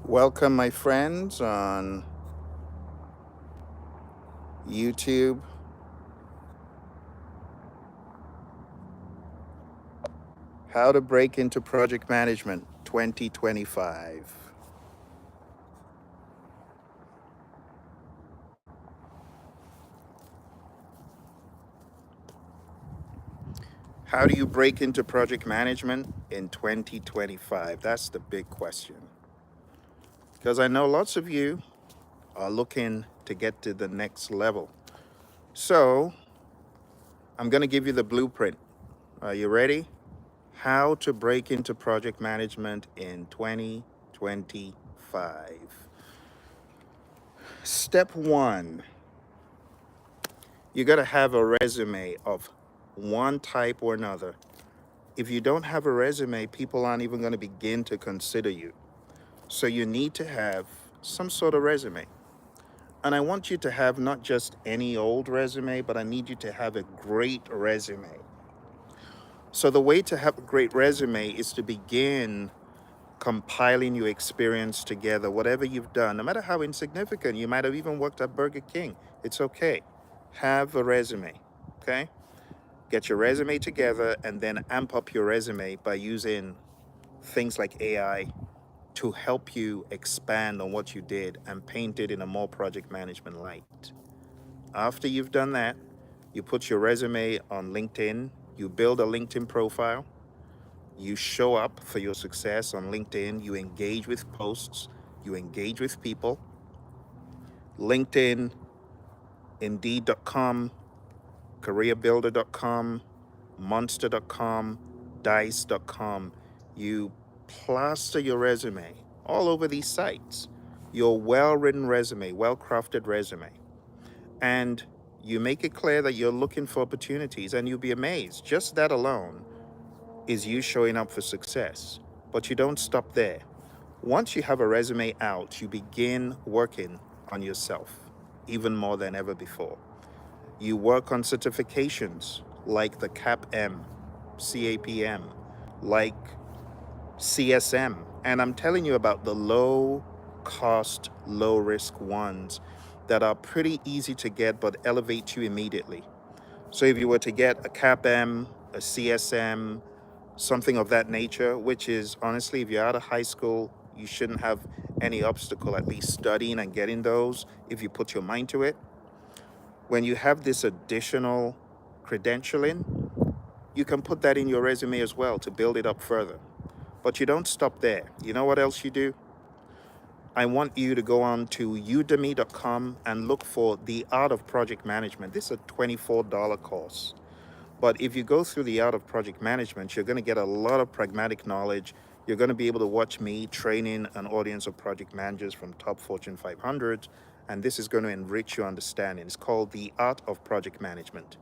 Welcome, my friends, on YouTube. How to break into project management 2025. How do you break into project management in 2025? That's the big question. Because I know lots of you are looking to get to the next level. So I'm going to give you the blueprint. Are you ready? How to break into project management in 2025. Step one, you got to have a resume of one type or another. If you don't have a resume, people aren't even going to begin to consider you. So you need to have some sort of resume. And I want you to have not just any old resume, but I need you to have a great resume. So the way to have a great resume is to begin compiling your experience together, whatever you've done, no matter how insignificant. You might have even worked at Burger King. It's okay. Have a resume, okay? Get your resume together and then amp up your resume by using things like AI to help you expand on what you did and paint it in a more project management light. After you've done that, you put your resume on LinkedIn, you build a LinkedIn profile, you show up for your success on LinkedIn, you engage with posts, you engage with people. LinkedIn, Indeed.com, CareerBuilder.com, Monster.com, Dice.com. You plaster your resume all over these sites, your well-written resume, well-crafted resume. And you make it clear that you're looking for opportunities, and you'll be amazed. Just that alone is you showing up for success. But you don't stop there. Once you have a resume out, you begin working on yourself even more than ever before. You work on certifications like the CAPM, CAPM, like CSM. And I'm telling you about the low cost, low risk ones that are pretty easy to get but elevate you immediately. So if you were to get a CAPM, a CSM, something of that nature, which is honestly, if you're out of high school, you shouldn't have any obstacle at least studying and getting those if you put your mind to it. When you have this additional credentialing, you can put that in your resume as well to build it up further. But you don't stop there. You know what else you do? I want you to go on to udemy.com and look for The Art of Project Management. This is a $24 course. But if you go through The Art of Project Management, you're going to get a lot of pragmatic knowledge. You're going to be able to watch me training an audience of project managers from top Fortune 500, and this is going to enrich your understanding. It's called The Art of Project Management.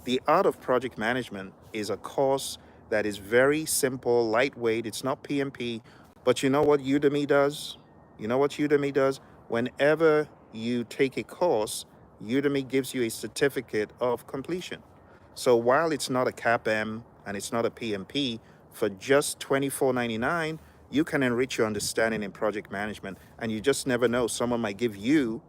The Art of Project Management is a course that is very simple, lightweight. It's not PMP, but you know what Udemy does? You know what Udemy does? Whenever you take a course, Udemy gives you a certificate of completion. So while it's not a CAPM and it's not a PMP, for just $24.99, you can enrich your understanding in project management. And you just never know, someone might give you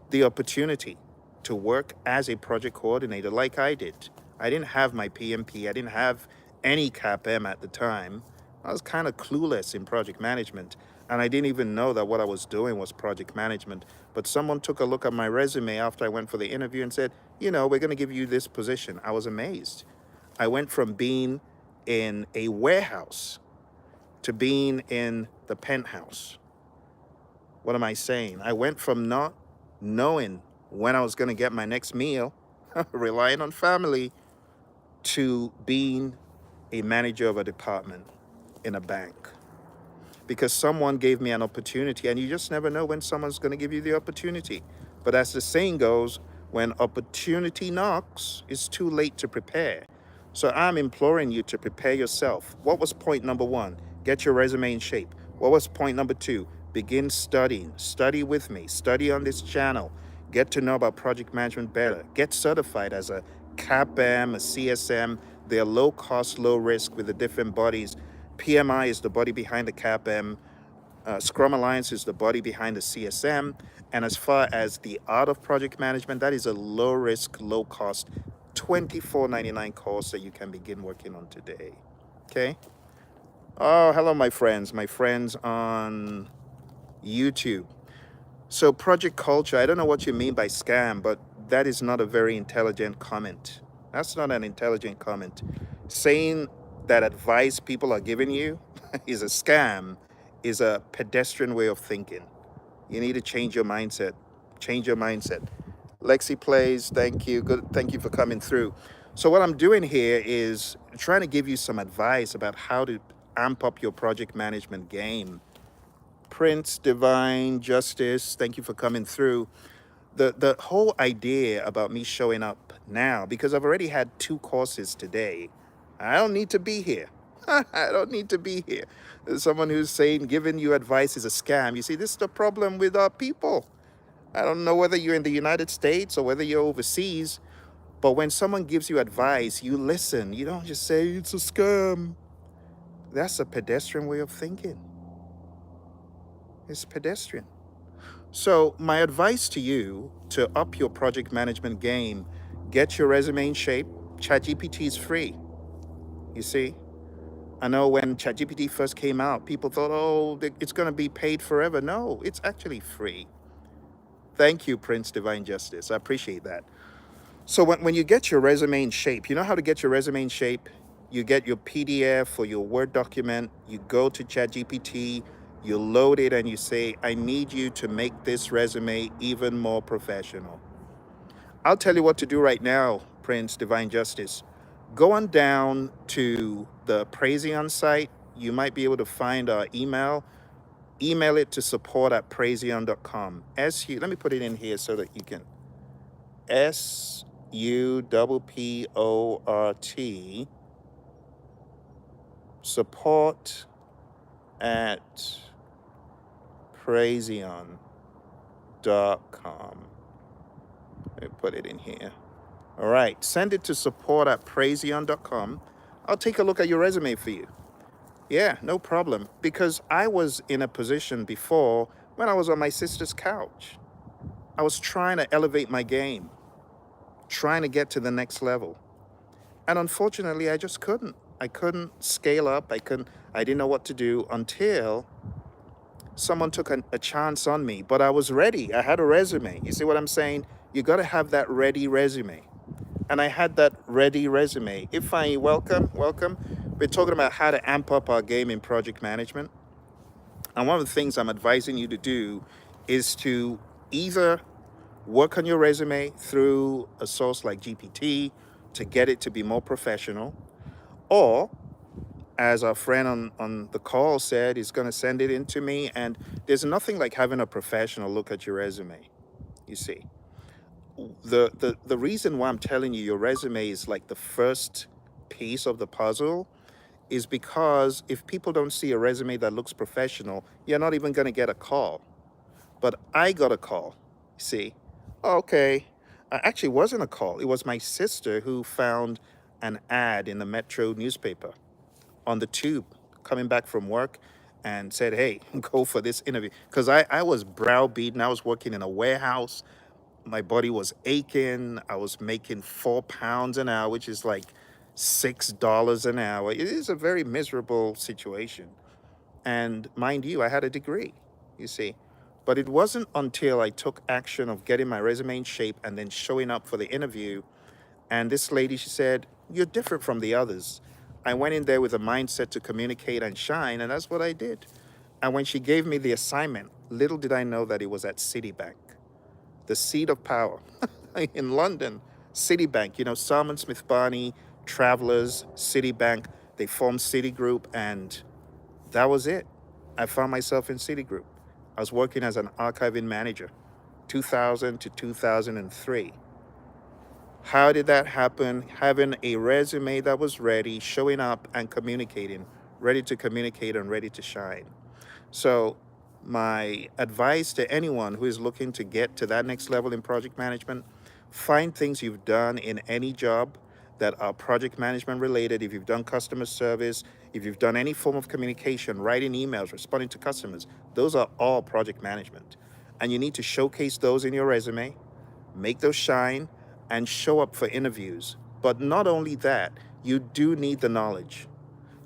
the opportunity to work as a project coordinator like I did. I didn't have my PMP, I didn't have any CAPM at the time. I was kind of clueless in project management, and I didn't even know that what I was doing was project management. But someone took a look at my resume after I went for the interview and said, you know, we're going to give you this position. I was amazed. I went from being in a warehouse to being in the penthouse. What am I saying? I went from not knowing when I was going to get my next meal, relying on family, to being a manager of a department in a bank. Because someone gave me an opportunity, and you just never know when someone's going to give you the opportunity. But as the saying goes, when opportunity knocks, it's too late to prepare. So I'm imploring you to prepare yourself. What was point number one? Get your resume in shape. What was point number two? Begin studying. Study with me. Study on this channel. Get to know about project management better. Get certified as a CAPM, a CSM. They're low cost, low risk with the different bodies. PMI is the body behind the CAPM. Scrum Alliance is the body behind the CSM. And as far as the art of project management, that is a low risk, low cost, $24.99 course that you can begin working on today. Okay. Oh, hello, my friends on YouTube. So, project culture, I don't know what you mean by scam, but that is not a very intelligent comment. That's not an intelligent comment. Saying that advice people are giving you is a scam is a pedestrian way of thinking. You need to change your mindset. Change your mindset. Lexi plays, thank you. Good, thank you for coming through. So, what I'm doing here is trying to give you some advice about how to amp up your project management game. Prince, Divine, Justice, thank you for coming through. The whole idea about me showing up now, because I've already had 2 courses today, I don't need to be here. I don't need to be here. There's someone who's saying giving you advice is a scam. You see, this is the problem with our people. I don't know whether you're in the United States or whether you're overseas, but when someone gives you advice, you listen. You don't just say it's a scam. That's a pedestrian way of thinking. It's pedestrian. So, my advice to you to up your project management game, get your resume in shape. ChatGPT is free. You see, I know when ChatGPT first came out, people thought, oh, it's going to be paid forever. No, it's actually free. Thank you, Prince Divine Justice. I appreciate that. So, when you get your resume in shape, you know how to get your resume in shape? You get your PDF or your Word document, you go to ChatGPT, you load it, and you say, I need you to make this resume even more professional. I'll tell you what to do right now, Prince Divine Justice. Go on down to the Praizion site. You might be able to find our email. Email it to support@praizion.com. Let me put it in here so that you can. SUPPORT support at Praizion.com. Let me put it in here. All right. Send it to support@Praizion.com. I'll take a look at your resume for you. Yeah, no problem. Because I was in a position before when I was on my sister's couch. I was trying to elevate my game, trying to get to the next level. And unfortunately, I just couldn't. I couldn't scale up. I didn't know what to do until someone took a chance on me. But I was ready. I had a resume. You see what I'm saying? You got to have that ready resume. And I had that ready resume. Ifeanyi, welcome, welcome. We're talking about how to amp up our game in project management. And one of the things I'm advising you to do is to either work on your resume through a source like GPT to get it to be more professional, or as our friend on the call said, he's going to send it in to me. And there's nothing like having a professional look at your resume, you see. The reason why I'm telling you your resume is like the first piece of the puzzle is because if people don't see a resume that looks professional, you're not even going to get a call. But I got a call. See, okay, actually wasn't a call. It was my sister who found an ad in the Metro newspaper on the tube coming back from work and said, hey, go for this interview. Because I was browbeaten. I was working in a warehouse. My body was aching. I was making £4 an hour, which is like $6 an hour. It is a very miserable situation. And mind you, I had a degree, you see. But it wasn't until I took action of getting my resume in shape and then showing up for the interview. And this lady, she said, you're different from the others. I went in there with a mindset to communicate and shine, and that's what I did. And when she gave me the assignment, little did I know that it was at Citibank, the seat of power in London. Citibank, you know, Salman Smith Barney, Travelers, Citibank, they formed Citigroup, and that was it. I found myself in Citigroup. I was working as an archiving manager, 2000 to 2003. How did that happen? Having a resume that was ready, showing up and communicating, ready to communicate and ready to shine. So, my advice to anyone who is looking to get to that next level in project management, find things you've done in any job that are project management related, if you've done customer service, if you've done any form of communication, writing emails, responding to customers, those are all project management. And you need to showcase those in your resume, make those shine, and show up for interviews. But not only that, you do need the knowledge.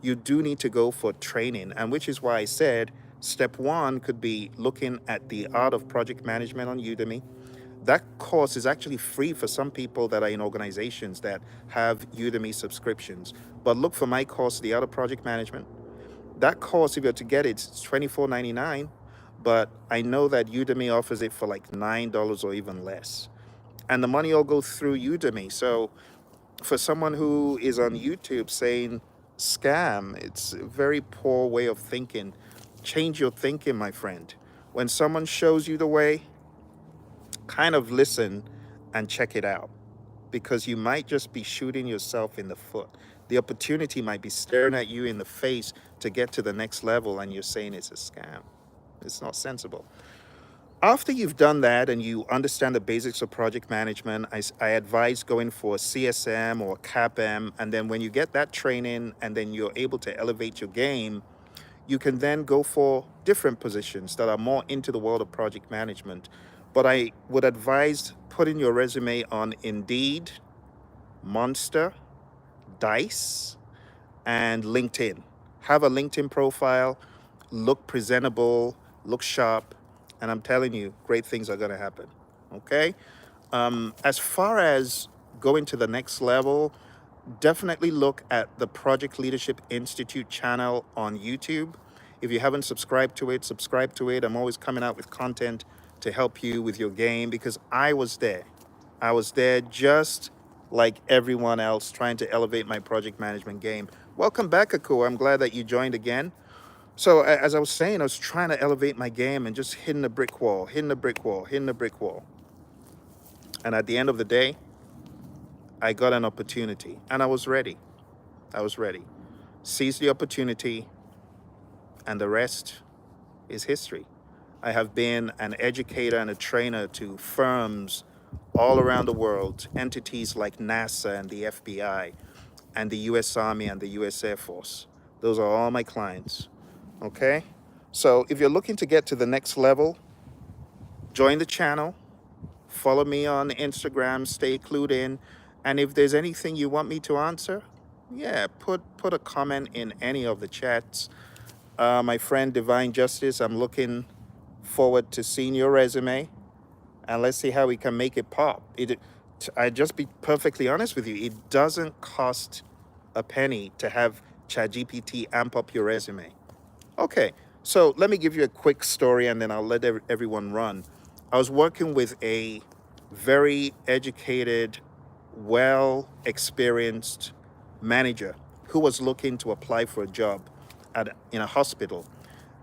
You do need to go for training, and which is why I said step one could be looking at the art of project management on Udemy. That course is actually free for some people that are in organizations that have Udemy subscriptions. But look for my course, The Art of Project Management. That course, if you're to get it, it's $24.99. But I know that Udemy offers it for like $9 or even less. And the money all goes through Udemy. So for someone who is on YouTube saying scam, it's a very poor way of thinking. Change your thinking, my friend. When someone shows you the way, kind of listen and check it out, because you might just be shooting yourself in the foot. The opportunity might be staring at you in the face to get to the next level, and you're saying it's a scam. It's not sensible. After you've done that and you understand the basics of project management, I advise going for a CSM or a CAPM. And then when you get that training and then you're able to elevate your game, you can then go for different positions that are more into the world of project management. But I would advise putting your resume on Indeed, Monster, Dice, and LinkedIn. Have a LinkedIn profile, look presentable, look sharp, and I'm telling you, great things are going to happen. Okay? As far as going to the next level, definitely look at the Project Leadership Institute channel on YouTube. If you haven't subscribed to it, subscribe to it. I'm always coming out with content to help you with your game, because I was there. I was there just like everyone else, trying to elevate my project management game. Welcome back, Aku. I'm glad that you joined again. So as I was saying, I was trying to elevate my game and just hitting the brick wall, hitting the brick wall, hitting the brick wall. And at the end of the day, I got an opportunity and I was ready. I was ready. Seized the opportunity, and the rest is history. I have been an educator and a trainer to firms all around the world, entities like NASA and the FBI and the US Army and the US Air Force. Those are all my clients. Okay? So if you're looking to get to the next level, join the channel, follow me on Instagram, stay clued in, and if there's anything you want me to answer, yeah, put a comment in any of the chats. My friend Divine Justice, I'm looking forward to seeing your resume, and let's see how we can make it pop. I just be perfectly honest with you, it doesn't cost a penny to have ChatGPT amp up your resume. Okay, so let me give you a quick story and then I'll let everyone run. I was working with a very educated, well experienced manager who was looking to apply for a job in a hospital.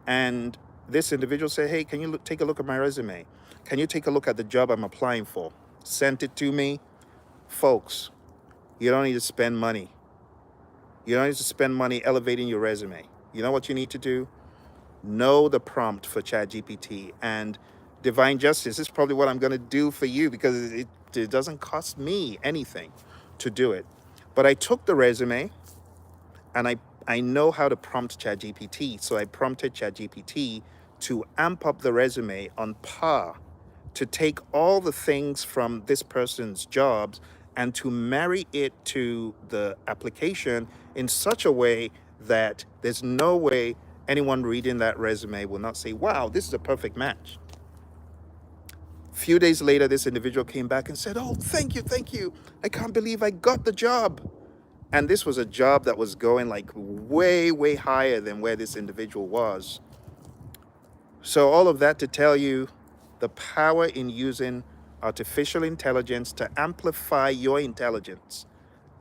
And this individual said, "Hey, can you take a look at my resume? Can you take a look at the job I'm applying for?" Sent it to me. Folks, you don't need to spend money. You don't need to spend money elevating your resume. You know what you need to do? Know the prompt for ChatGPT. And Divine Justice is probably what I'm going to do for you, because it doesn't cost me anything to do it. But I took the resume and I know how to prompt ChatGPT. So I prompted ChatGPT to amp up the resume on par, to take all the things from this person's jobs and to marry it to the application in such a way that there's no way anyone reading that resume will not say, wow, this is a perfect match. A few days later, this individual came back and said, oh, thank you, thank you. I can't believe I got the job. And this was a job that was going like way, way higher than where this individual was. So all of that to tell you the power in using artificial intelligence to amplify your intelligence.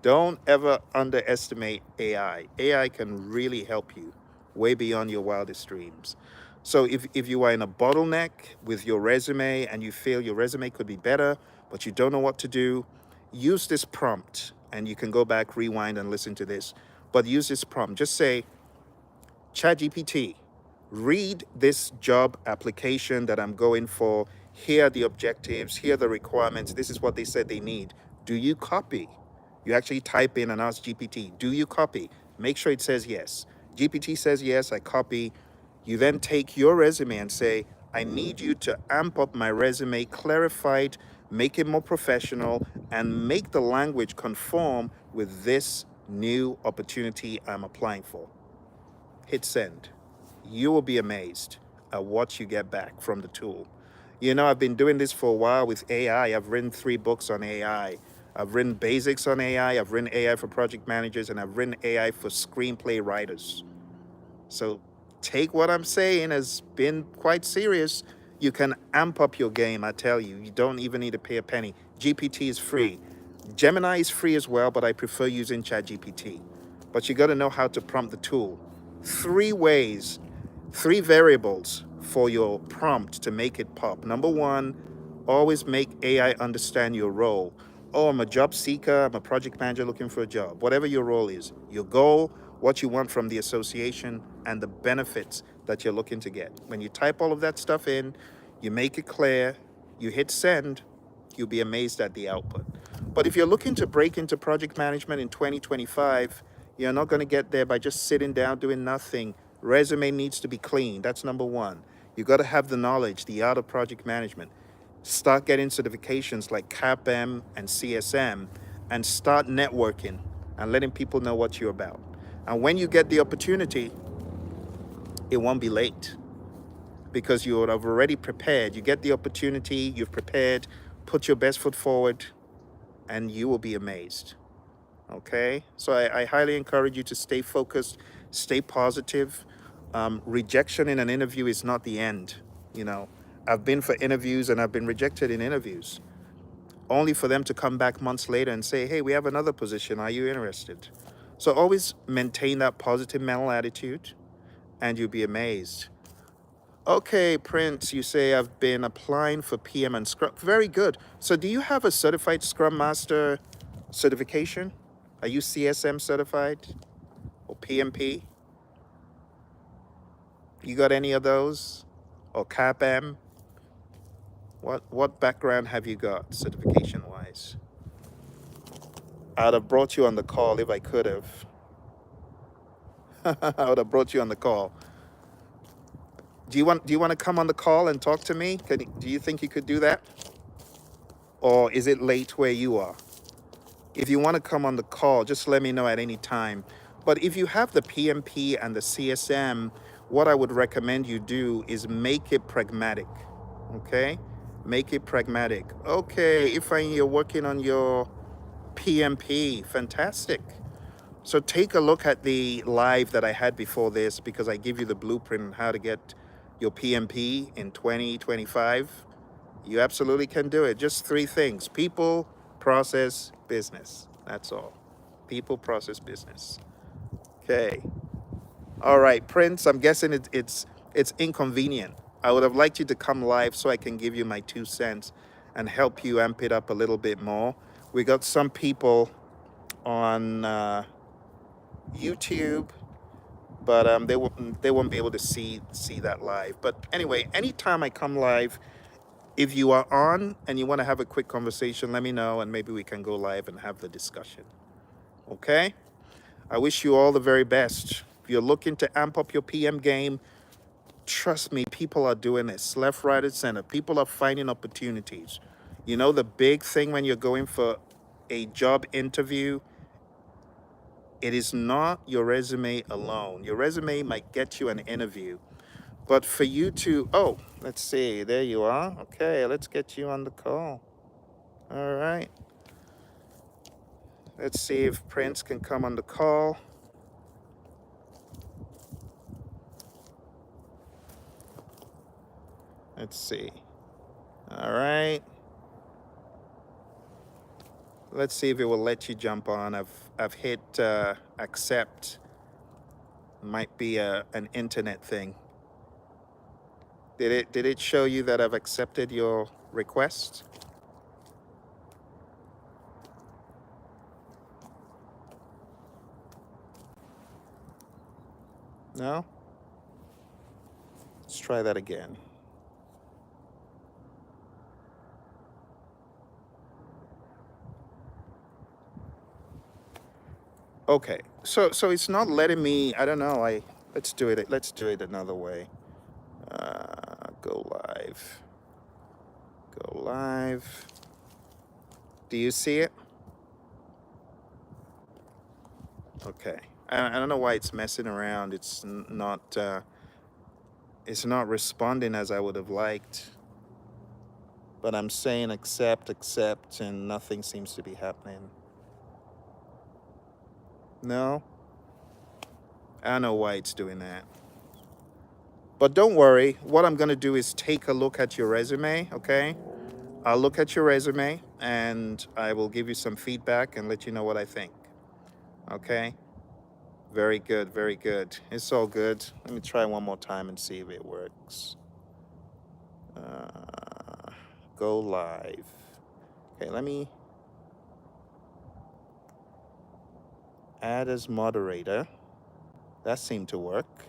Don't ever underestimate AI. AI can really help you way beyond your wildest dreams. So if you are in a bottleneck with your resume and you feel your resume could be better, but you don't know what to do, use this prompt, and you can go back, rewind, and listen to this. But use this prompt. Just say, ChatGPT, read this job application that I'm going for. Here are the objectives. Here are the requirements. This is what they said they need. Do you copy? You actually type in and ask GPT, do you copy? Make sure it says yes. GPT says yes, I copy. You then take your resume and say, I need you to amp up my resume, clarify it, make it more professional, and make the language conform with this new opportunity I'm applying for. Hit send. You will be amazed at what you get back from the tool. You know, I've been doing this for a while with AI. I've written 3 books on AI. I've written basics on AI. I've written AI for project managers, and I've written AI for screenplay writers. So take what I'm saying as being quite serious. You can amp up your game, I tell you. You don't even need to pay a penny. GPT is free. Gemini is free as well, but I prefer using ChatGPT. But you got to know how to prompt the tool. 3 ways, 3 variables for your prompt to make it pop. Number one, always make AI understand your role. Oh, I'm a job seeker, I'm a project manager looking for a job. Whatever your role is, your goal, what you want from the association, and the benefits that you're looking to get. When you type all of that stuff in, you make it clear, you hit send, you'll be amazed at the output. But if you're looking to break into project management in 2025, you're not going to get there by just sitting down doing nothing. Resume needs to be clean. That's number one. You got to have the knowledge, the art of project management. Start getting certifications like CAPM and CSM, and start networking and letting people know what you're about. And when you get the opportunity, it won't be late because you would have already prepared. You get the opportunity, you've prepared, put your best foot forward, and you will be amazed. Okay? So I highly encourage you to stay focused, stay positive. Rejection in an interview is not the end. You know, I've been for interviews and I've been rejected in interviews, only for them to come back months later and say, hey, we have another position. Are you interested? So always maintain that positive mental attitude and you'll be amazed. Okay, Prince, you say I've been applying for PM and Scrum. Very good. So do you have a certified Scrum Master certification? Are you CSM certified or PMP? You got any of those? Or CAPM? What background have you got certification wise? I'd have brought you on the call if I could have. I would have brought you on the call. Do you want to come on the call and talk to me? Do you think you could do that? Or is it late where you are? If you want to come on the call, just let me know at any time. But if you have the PMP and the CSM, what I would recommend you do is make it pragmatic. Okay? Make it pragmatic. Okay, if you're working on your PMP, fantastic. So take a look at the live that I had before this because I give you the blueprint on how to get your PMP in 2025. You absolutely can do it. Just 3 things: people, process, business. That's all. People, process, business. Okay. All right, Prince, I'm guessing it's inconvenient. I would have liked you to come live so I can give you my 2 cents and help you amp it up a little bit more. We got some people on YouTube, but they won't be able to see that live. But anyway, anytime I come live, if you are on and you want to have a quick conversation, let me know and maybe we can go live and have the discussion. Okay? I wish you all the very best. If you're looking to amp up your PM game, trust me, people are doing this left, right, and center. People are finding opportunities. You know, the big thing when you're going for a job interview, it is not your resume alone. Your resume might get you an interview, but for you to, oh, let's see, there you are. Okay, let's get you on the call. All right. Let's see if Prince can come on the call. Let's see. All right. Let's see if it will let you jump on. I've hit accept. Might be an internet thing. Did it show you that I've accepted your request? No? Let's try that again. Okay, so it's not letting me. I don't know. Let's do it. Let's do it another way. Go live. Go live. Do you see it? Okay. I don't know why it's messing around. Not. It's not responding as I would have liked. But I'm saying accept, accept, and nothing seems to be happening. No, I don't know why it's doing that. But don't worry. What I'm going to do is take a look at your resume, okay? I'll look at your resume and I will give you some feedback and let you know what I think. Okay? Very good, very good. It's all good. Let me try one more time and see if it works. Uh, Go live. Okay, let me add as moderator. That seemed to work.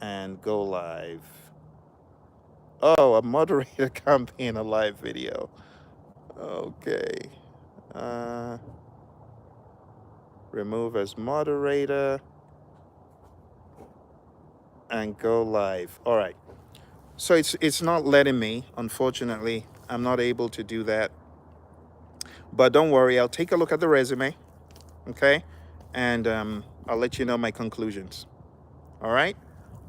And go live. Oh, a moderator can't be in a live video. Okay. Uh, Remove as moderator and go live. All right. So it's not letting me, unfortunately. I'm not able to do that. But don't worry, I'll take a look at the resume, okay? And I'll let you know my conclusions. All right?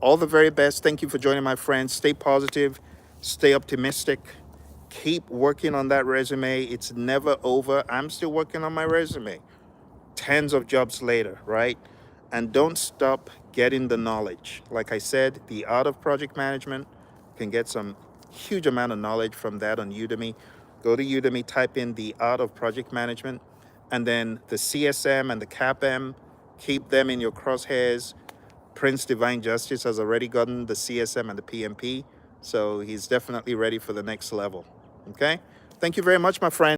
All the very best. Thank you for joining, my friends. Stay positive, stay optimistic. Keep working on that resume. It's never over. I'm still working on my resume. Tens of jobs later, right? And don't stop getting the knowledge. Like I said, the art of project management, can get some huge amount of knowledge from that on Udemy. Go to Udemy, type in the art of project management, and then the CSM and the CAPM, keep them in your crosshairs. Prince Divine Justice has already gotten the CSM and the PMP, so he's definitely ready for the next level. Okay? Thank you very much, my friend.